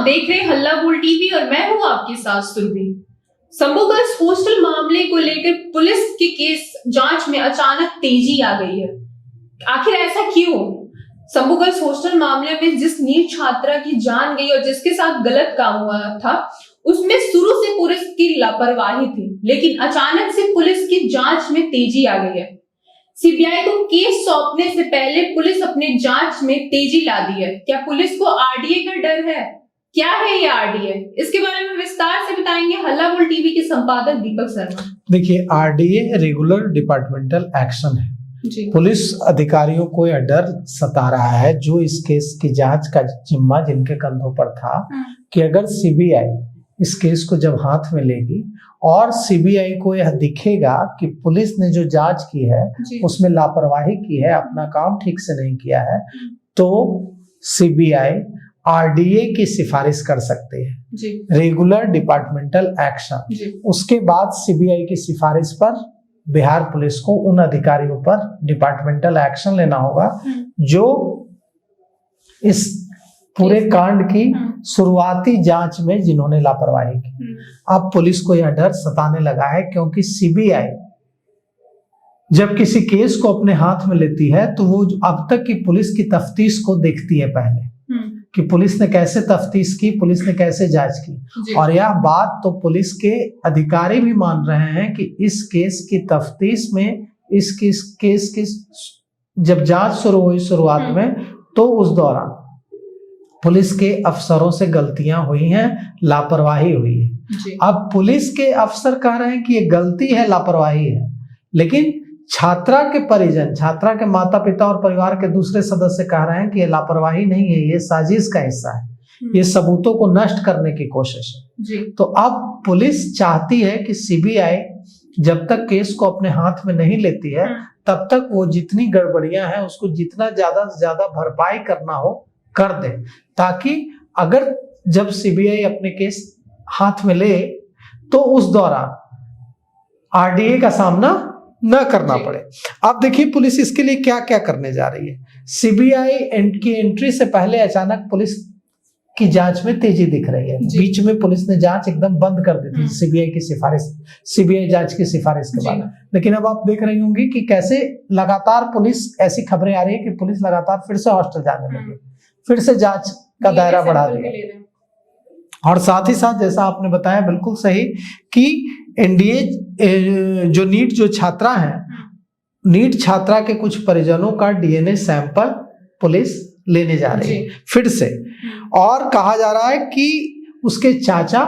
आप देख रहे हैं हल्ला बोल टीवी और मैं हूं आपके साथ सुरभि। शंभू गर्ल्स हॉस्टल मामले को लेकर पुलिस के केस जांच में अचानक तेजी आ गई है। आखिर ऐसा क्यों? शंभू गर्ल्स हॉस्टल मामले में जिस नीट छात्रा की जान गई और जिसके साथ गलत काम हुआ था, उसमें शुरू से पुलिस की लापरवाही थी, लेकिन अचानक से पुलिस की जांच में तेजी आ गई है। सीबीआई को केस सौंपने से पहले पुलिस अपनी जांच में तेजी ला दी है। क्या पुलिस को आरडीए का डर है? क्या है ये आरडीए? इसके बारे में विस्तार से बताएंगे हल्ला बोल टीवी के संपादक दीपक शर्मा। देखिए, आरडीए रेगुलर डिपार्टमेंटल एक्शन है। जी। पुलिस अधिकारियों को यह डर सता रहा है, जो इस केस की जांच का जिम्मा जिनके कंधों पर था, कि अगर सीबीआई इस केस को जब हाथ में लेगी और सीबीआई को यह दिखेगा कि पुलिस ने जो जांच की है उसमें लापरवाही की है, अपना काम ठीक से नहीं किया है, तो सीबीआई आरडीए की सिफारिश कर सकती है, रेगुलर डिपार्टमेंटल एक्शन। उसके बाद सीबीआई की सिफारिश पर बिहार पुलिस को उन अधिकारियों पर डिपार्टमेंटल एक्शन लेना होगा जो इस पूरे कांड की शुरुआती जांच में जिन्होंने लापरवाही की। अब पुलिस को यह डर सताने लगा है, क्योंकि सीबीआई जब किसी केस को अपने हाथ में लेती है तो वो अब तक की पुलिस की तफ्तीश को देखती है पहले, कि पुलिस ने कैसे तफ्तीश की, पुलिस ने कैसे जांच की। और यह बात तो पुलिस के अधिकारी भी मान रहे हैं कि इस केस की तफ्तीश में, इस केस की जब जांच शुरू हुई शुरुआत में, तो उस दौरान पुलिस के अफसरों से गलतियां हुई हैं, लापरवाही हुई है। अब पुलिस के अफसर कह रहे हैं कि ये गलती है, लापरवाही है, लेकिन छात्रा के परिजन, छात्रा के माता पिता और परिवार के दूसरे सदस्य कह रहे हैं कि ये लापरवाही नहीं है, ये साजिश का हिस्सा है, ये सबूतों को नष्ट करने की कोशिश है। तो अब पुलिस चाहती है कि सीबीआई जब तक केस को अपने हाथ में नहीं लेती है, तब तक वो जितनी गड़बड़ियां हैं उसको जितना ज्यादा से ज्यादा भरपाई करना हो कर दे, ताकि अगर जब सीबीआई अपने केस हाथ में ले तो उस दौरान आरडीए का सामना न करना पड़े। अब देखिए पुलिस इसके लिए क्या क्या करने जा रही है। सीबीआई की एंट्री से पहले अचानक पुलिस की जांच में तेजी दिख रही है। बीच में पुलिस ने जांच एकदम बंद कर दी थी सीबीआई की सिफारिश, सीबीआई जांच की सिफारिश के बाद, लेकिन अब आप देख रही होंगी कि कैसे लगातार पुलिस, ऐसी खबरें आ रही है कि पुलिस लगातार फिर से हॉस्टल जाने लगी, फिर से जांच का दायरा बढ़ा दिया। और साथ ही साथ जैसा आपने बताया बिल्कुल सही कि एनडीए जो नीट जो छात्रा है, नीट छात्रा के कुछ परिजनों का डीएनए सैंपल पुलिस लेने जा रही है फिर से, और कहा जा रहा है कि उसके चाचा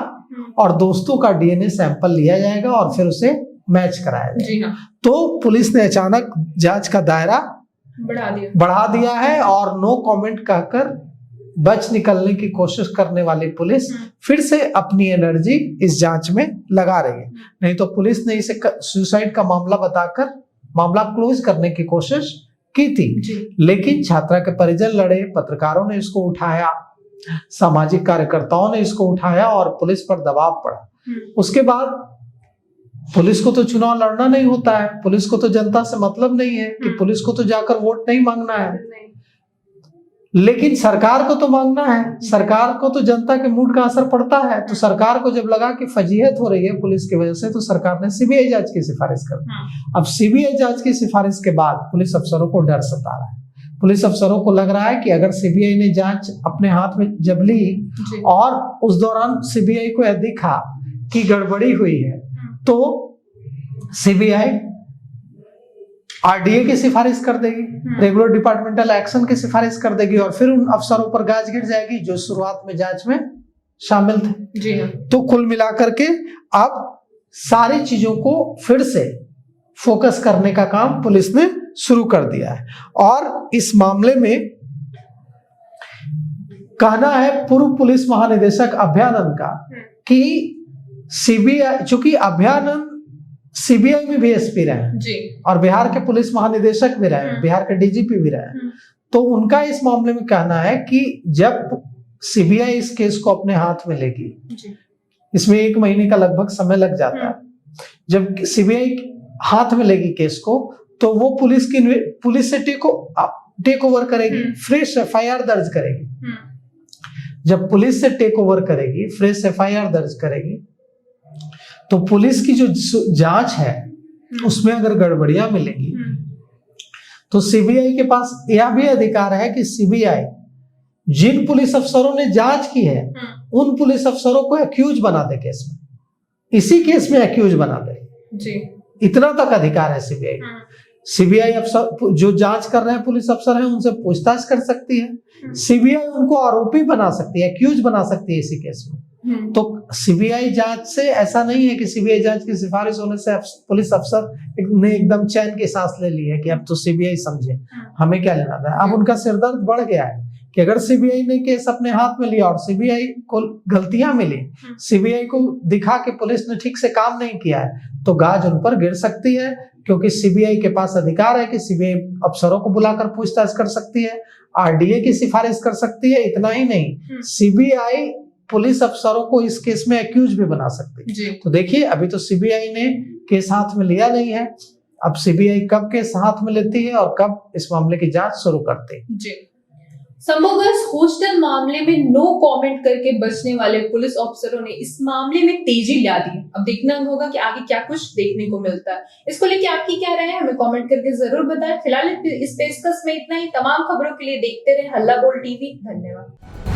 और दोस्तों का डीएनए सैंपल लिया जाएगा और फिर उसे मैच कराया जाएगा। तो पुलिस ने अचानक जांच का दायरा बढ़ा दिया है और नो कमेंट कहकर बच निकलने की कोशिश करने वाली पुलिस फिर से अपनी एनर्जी इस जांच में लगा रही है। नहीं तो पुलिस ने इसे सुसाइड का मामला बताकर मामला क्लोज करने की कोशिश की थी, लेकिन छात्रा के परिजन लड़े, पत्रकारों ने इसको उठाया, सामाजिक कार्यकर्ताओं ने इसको उठाया और पुलिस पर दबाव पड़ा। उसके बाद पुलिस को तो चुनाव लड़ना नहीं होता है, पुलिस को तो जनता से मतलब नहीं है, कि पुलिस को तो जाकर वोट नहीं मांगना है, लेकिन सरकार को तो मांगना है। सरकार को तो जनता के मूड का असर पड़ता है, तो सरकार को जब लगा कि फजीहत हो रही है पुलिस की वजह से, तो सरकार ने सीबीआई जांच की सिफारिश कर दी। अब सीबीआई जांच की सिफारिश के बाद पुलिस अफसरों को डर सता रहा है। पुलिस अफसरों को लग रहा है कि अगर सीबीआई ने जांच अपने हाथ में जब ली और उस दौरान सीबीआई को यह दिखा कि गड़बड़ी हुई है, तो सीबीआई आरडीए की सिफारिश कर देगी, रेगुलर डिपार्टमेंटल एक्शन की सिफारिश कर देगी, और फिर उन अफसरों पर गाज गिर जाएगी जो शुरुआत में जांच में शामिल थे। तो कुल मिलाकर के अब सारी चीजों को फिर से फोकस करने का काम पुलिस ने शुरू कर दिया है। और इस मामले में कहना है पूर्व पुलिस महानिदेशक अभयानंद का कि सीबीआई, चूंकि अभयानंद सीबीआई में भी एसपी रहे और बिहार के पुलिस महानिदेशक भी रहे, बिहार के डीजीपी भी रहे, तो उनका इस मामले में कहना है कि जब सीबीआई इस केस को अपने हाथ में लेगी, इसमें 1 महीने का लगभग समय लग जाता है, जब सीबीआई हाथ में लेगी केस को, तो वो पुलिस से टेक ओवर करेगी, फ्रेश एफआईआर दर्ज करेगी। जब पुलिस से टेक ओवर करेगी, फ्रेश एफआईआर दर्ज करेगी, तो पुलिस की जो जांच है उसमें अगर गड़बड़ियां मिलेगी तो सीबीआई के पास यह भी अधिकार है कि सीबीआई जिन पुलिस अफसरों ने जांच की है उन पुलिस अफसरों को एक्यूज बना दे केस में, इसी केस में एक्यूज बना दे जी। इतना तक अधिकार है सीबीआई। सीबीआई अफसर जो जांच कर रहे हैं पुलिस अफसर हैं उनसे पूछताछ कर सकती है, सीबीआई उनको आरोपी बना सकती है, एक्यूज बना सकती है इसी केस में। तो सीबीआई जांच से ऐसा नहीं है कि सीबीआई जांच की सिफारिश होने से पुलिस अफसर ने एकदम चैन की सांस ले ली है कि अब तो सीबीआई समझे, हमें क्या लेना था। अब उनका सिरदर्द बढ़ गया है कि अगर सीबीआई ने केस अपने हाथ में लिया और सीबीआई को गलतियां मिली, सीबीआई को दिखा कि पुलिस ने ठीक से काम नहीं किया है, तो गाज उन पर गिर सकती है, क्योंकि सीबीआई के पास अधिकार है कि सीबीआई अफसरों को बुलाकर पूछताछ कर सकती है, आरडीए की सिफारिश कर सकती है। इतना ही नहीं, सीबीआई पुलिस अफसरों को इस केस में एक्यूज भी बना सकती है। तो देखिए, अभी तो सीबीआई ने केस हाथ में लिया नहीं है, अब सीबीआई कब केस हाथ में लेती है और कब इस मामले की जांच शुरू करती है। जी। संभव गर्ल्स हॉस्टल मामले में नो कमेंट करके बचने वाले पुलिस अफसरों ने इस मामले में तेजी ला दी। अब देखना होगा कि आगे क्या कुछ देखने को मिलता है। इसको लेके आपकी क्या राय है, हमें कमेंट करके जरूर बताएं। फिलहाल इस पेशकश में इतना ही। तमाम खबरों के लिए देखते रहे हल्ला बोल टीवी। धन्यवाद।